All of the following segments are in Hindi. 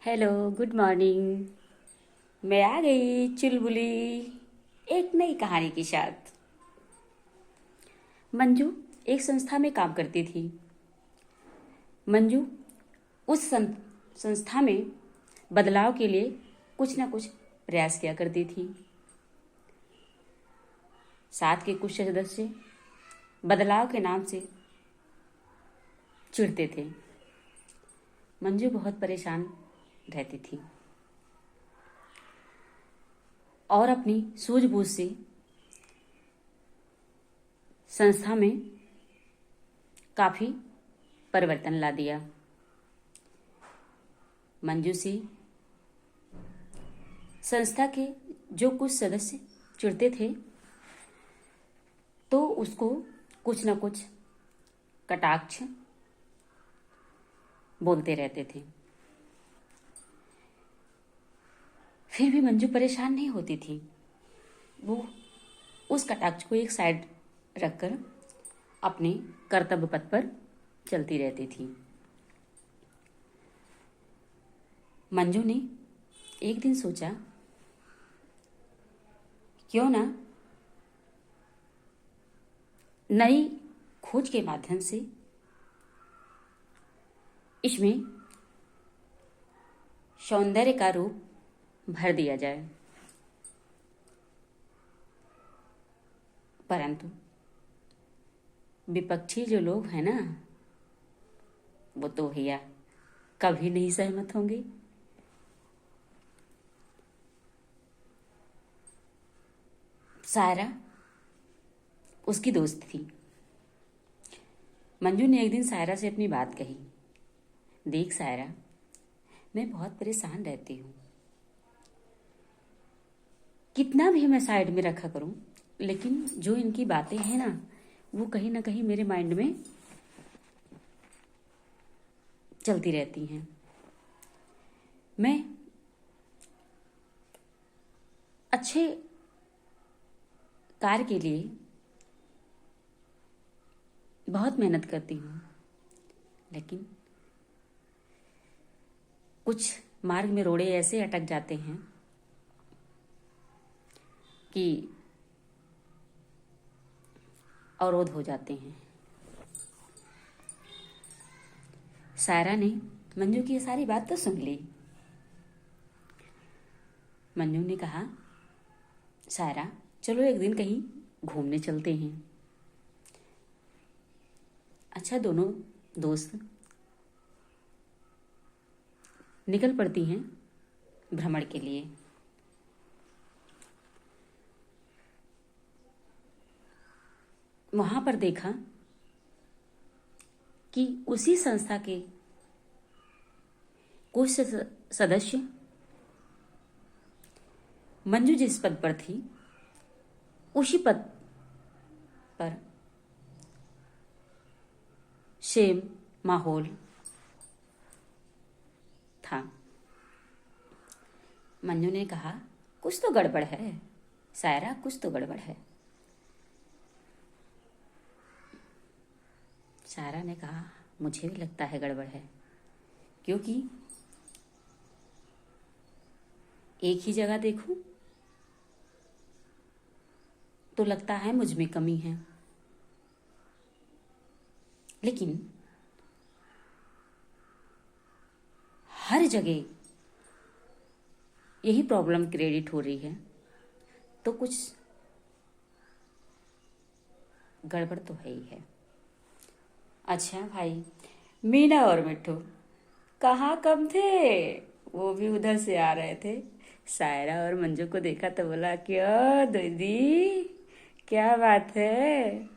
Hello, good morning. मैं आ गई चुलबुली एक नई कहानी के साथ। मंजू एक संस्था में काम करती थी। मंजू उस संस्था में बदलाव के लिए कुछ ना कुछ प्रयास किया करती थी। साथ के कुछ सदस्य बदलाव के नाम से चिढ़ते थे। मंजू बहुत परेशान रहती थी और अपनी सूझबूझ से संस्था में काफ़ी परिवर्तन ला दिया। मंजू से संस्था के जो कुछ सदस्य चिढ़ते थे तो उसको कुछ न कुछ कटाक्ष बोलते रहते थे। फिर भी मंजू परेशान नहीं होती थी। वो उस कटाक्ष को एक साइड रखकर अपने कर्तव्य पथ पर चलती रहती थी। मंजू ने एक दिन सोचा, क्यों ना नई खोज के माध्यम से इसमें सौंदर्य का रूप भर दिया जाए। परंतु विपक्षी जो लोग हैं ना, वो तो भैया कभी नहीं सहमत होंगे। सायरा उसकी दोस्त थी। मंजू ने एक दिन सायरा से अपनी बात कही। देख सायरा, मैं बहुत परेशान रहती हूँ। कितना भी मैं साइड में रखा करूं, लेकिन जो इनकी बातें हैं ना, वो कहीं ना कहीं मेरे माइंड में चलती रहती हैं। मैं अच्छे कार्य के लिए बहुत मेहनत करती हूँ, लेकिन कुछ मार्ग में रोड़े ऐसे अटक जाते हैं कि अवरोध हो जाते हैं। सायरा ने मंजू की ये सारी बात तो सुन ली। मंजू ने कहा, सायरा चलो एक दिन कहीं घूमने चलते हैं। अच्छा, दोनों दोस्त निकल पड़ती हैं भ्रमण के लिए। वहां पर देखा कि उसी संस्था के कुछ सदस्य मंजू जिस पद पर थी उसी पद पर सेम माहौल था। मंजू ने कहा, कुछ तो गड़बड़ है सायरा, कुछ तो गड़बड़ है। सायरा ने कहा, मुझे भी लगता है गड़बड़ है, क्योंकि एक ही जगह देखूं तो लगता है मुझ में कमी है, लेकिन हर जगह यही प्रॉब्लम क्रिएट हो रही है, तो कुछ गड़बड़ तो है ही है। अच्छा भाई, मीना और मिट्टू कहाँ कब थे? वो भी उधर से आ रहे थे। सायरा और मंजू को देखा तो बोला, क्यों दीदी, क्या बात है?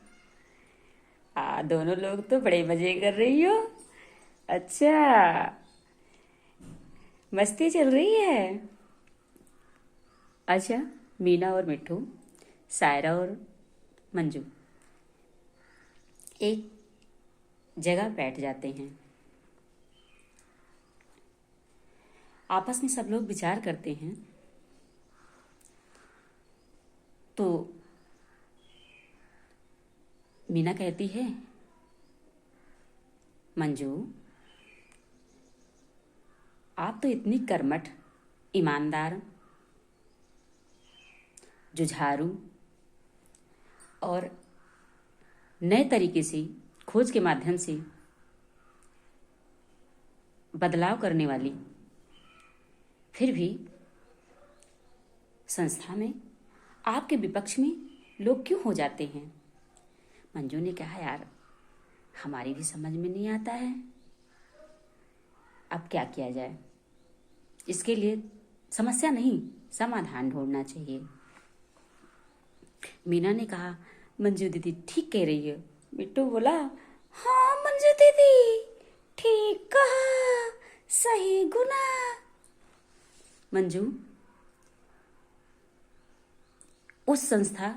दोनों लोग तो बड़े मजे कर रही हो। अच्छा, मस्ती चल रही है। अच्छा, मीना और मिट्टू, सायरा और मंजू एक जगह बैठ जाते हैं। आपस में सब लोग विचार करते हैं। तो मीना कहती है, मंजू आप तो इतनी कर्मठ, ईमानदार, जुझारू और नए तरीके से खोज के माध्यम से बदलाव करने वाली, फिर भी संस्था में आपके विपक्ष में लोग क्यों हो जाते हैं? मंजू ने कहा, यार हमारी भी समझ में नहीं आता है, अब क्या किया जाए। इसके लिए समस्या नहीं, समाधान ढूंढना चाहिए। मीना ने कहा, मंजू दीदी ठीक कह रही है। बिट्टू बोला, हाँ मंजू दीदी ठीक कहा, सही गुना। मंजू उस संस्था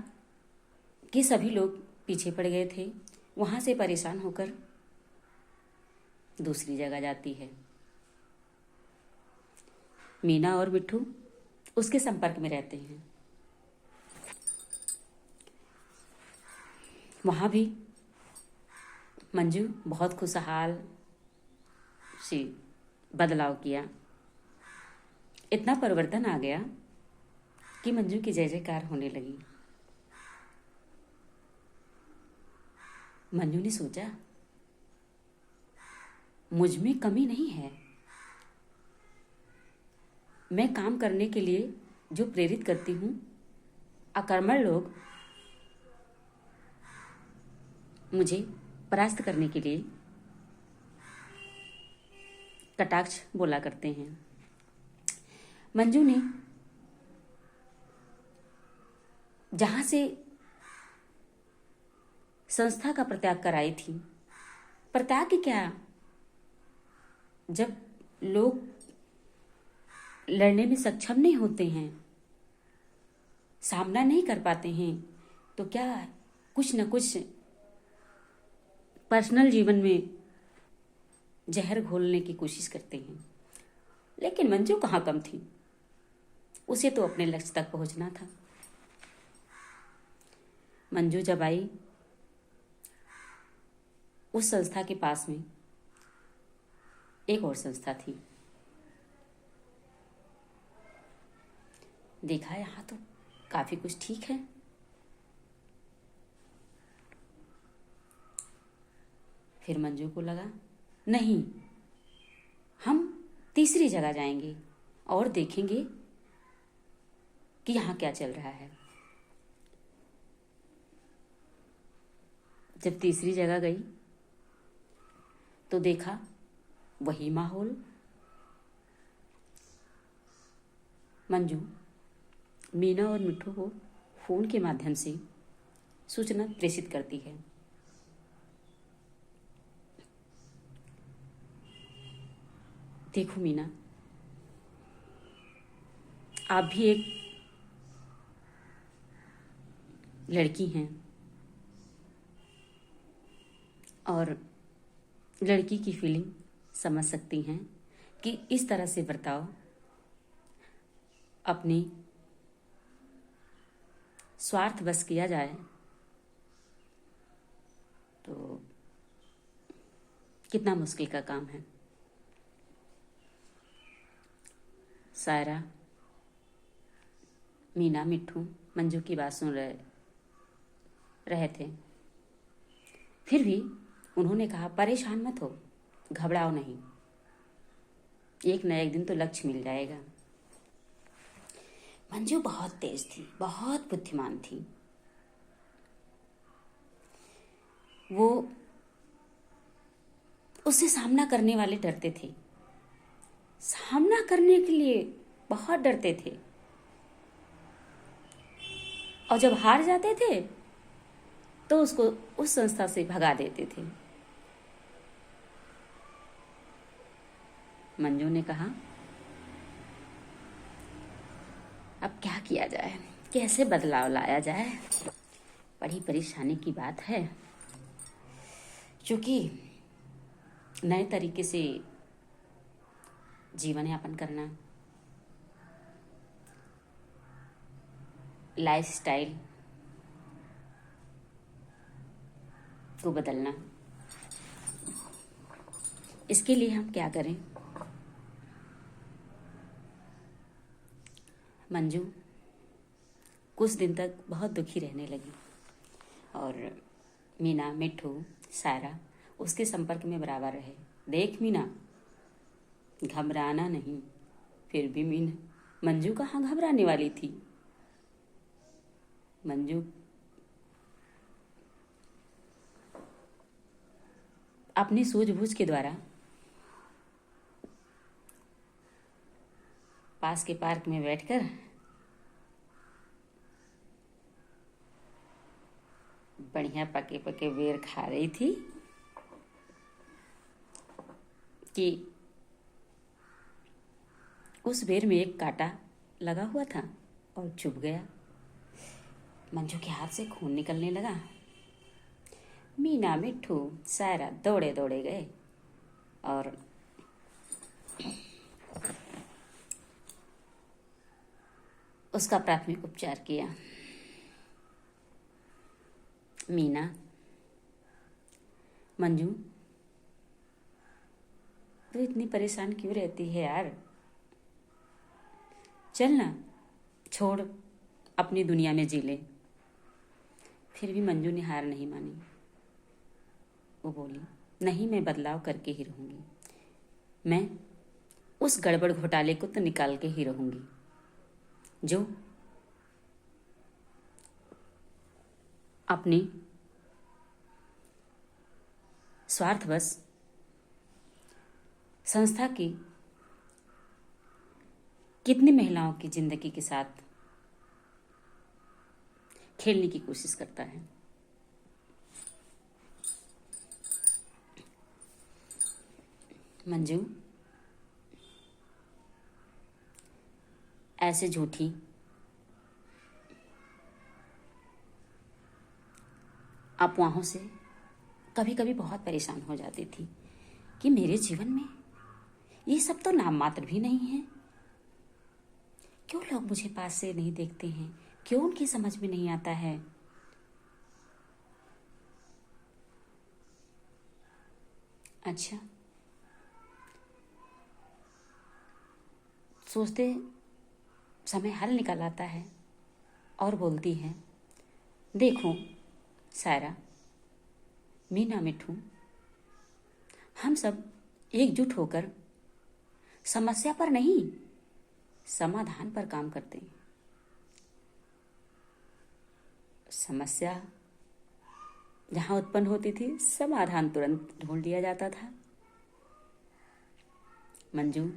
के सभी लोग पीछे पड़ गए थे। वहां से परेशान होकर दूसरी जगह जाती है। मीना और बिट्टू उसके संपर्क में रहते हैं। वहां भी मंजू बहुत खुशहाल से बदलाव किया। इतना परिवर्तन आ गया कि मंजू की जय जयकार होने लगी। मंजू ने सोचा, मुझ में कमी नहीं है। मैं काम करने के लिए जो प्रेरित करती हूँ, अकर्मण लोग मुझे परास्त करने के लिए कटाक्ष बोला करते हैं। मंजू ने जहां से संस्था का परित्याग कराई थी, परित्याग क्या, जब लोग लड़ने में सक्षम नहीं होते हैं, सामना नहीं कर पाते हैं, तो क्या कुछ न कुछ पर्सनल जीवन में जहर घोलने की कोशिश करते हैं। लेकिन मंजू कहाँ कम थी, उसे तो अपने लक्ष्य तक पहुंचना था। मंजू जब आई, उस संस्था के पास में एक और संस्था थी। देखा, यहाँ तो काफी कुछ ठीक है। फिर मंजू को लगा, नहीं, हम तीसरी जगह जाएंगे और देखेंगे कि यहाँ क्या चल रहा है। जब तीसरी जगह गई तो देखा वही माहौल। मंजू मीना और मिट्ठू को फोन के माध्यम से सूचना प्रेषित करती है। देखो मीना, आप भी एक लड़की हैं और लड़की की फीलिंग समझ सकती हैं कि इस तरह से बर्ताव अपनी स्वार्थ बस किया जाए तो कितना मुश्किल का काम है। सायरा, मीना, मिट्ठू मंजू की बात सुन रहे थे। फिर भी उन्होंने कहा, परेशान मत हो, घबराओ नहीं, एक न एक दिन तो लक्ष्य मिल जाएगा। मंजू बहुत तेज थी, बहुत बुद्धिमान थी। वो उससे सामना करने वाले डरते थे, सामना करने के लिए बहुत डरते थे, और जब हार जाते थे तो उसको उस संस्था से भगा देते थे। मंजू ने कहा, अब क्या किया जाए, कैसे बदलाव लाया जाए, बड़ी परेशानी की बात है, क्योंकि नए तरीके से जीवन यापन करना, लाइफस्टाइल को बदलना, इसके लिए हम क्या करें। मंजू कुछ दिन तक बहुत दुखी रहने लगी और मीना, मिट्ठू, सायरा उसके संपर्क में बराबर रहे। देख मीना, घबराना नहीं। फिर भी मंजू कहाँ घबराने वाली थी। मंजू अपनी सूझबूझ के द्वारा पास के पार्क में बैठकर बढ़िया पके पके बेर खा रही थी कि उस बेर में एक कांटा लगा हुआ था और चुभ गया। मंजू के हाथ से खून निकलने लगा। मीना, मिट्ठू, सायरा दौड़े दौड़े गए और उसका प्राथमिक उपचार किया। मीना, मंजू तू इतनी परेशान क्यों रहती है यार? चल ना, छोड़, अपनी दुनिया में जी ले। फिर भी मंजू ने हार नहीं मानी। वो बोली, नहीं, मैं बदलाव करके ही रहूंगी। मैं उस गड़बड़ घोटाले को तो निकाल के ही रहूंगी जो अपनी स्वार्थवश संस्था की कितनी महिलाओं की जिंदगी के साथ खेलने की कोशिश करता है। मंजू, ऐसे झूठी अफवाहों से कभी कभी बहुत परेशान हो जाती थी कि मेरे जीवन में ये सब तो नाम मात्र भी नहीं है। क्यों लोग मुझे पास से नहीं देखते हैं? क्यों उनकी समझ में नहीं आता है? अच्छा, सोचते समय हल निकल आता है और बोलती है, देखो सायरा, मीना, मिट्ठू, हम सब एकजुट होकर समस्या पर नहीं, समाधान पर काम करते हैं। समस्या जहां उत्पन्न होती थी, समाधान तुरंत ढूंढ लिया जाता था। मंजू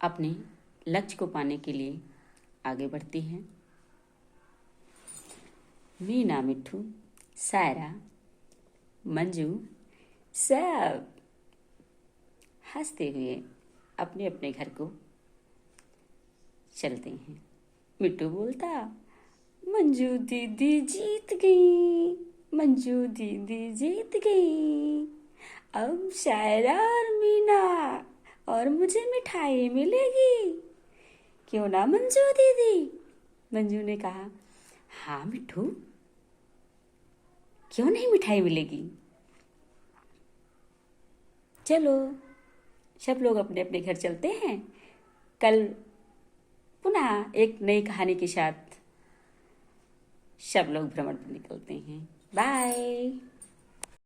अपने लक्ष्य को पाने के लिए आगे बढ़ती हैं। मीना, मिट्ठू, सायरा, मंजू सब हंसते हुए अपने अपने घर को चलते हैं। मिट्टू बोलता, मंजू दीदी जीत गई, मंजू दीदी जीत गई, अब शायरा और मीना और मुझे मिठाई मिलेगी, क्यों ना मंजू दीदी? मंजू ने कहा, हाँ मिट्ठू, क्यों नहीं मिठाई मिलेगी। चलो, सब लोग अपने अपने घर चलते हैं। कल पुनः एक नई कहानी के साथ सब लोग भ्रमण पर निकलते हैं। बाय।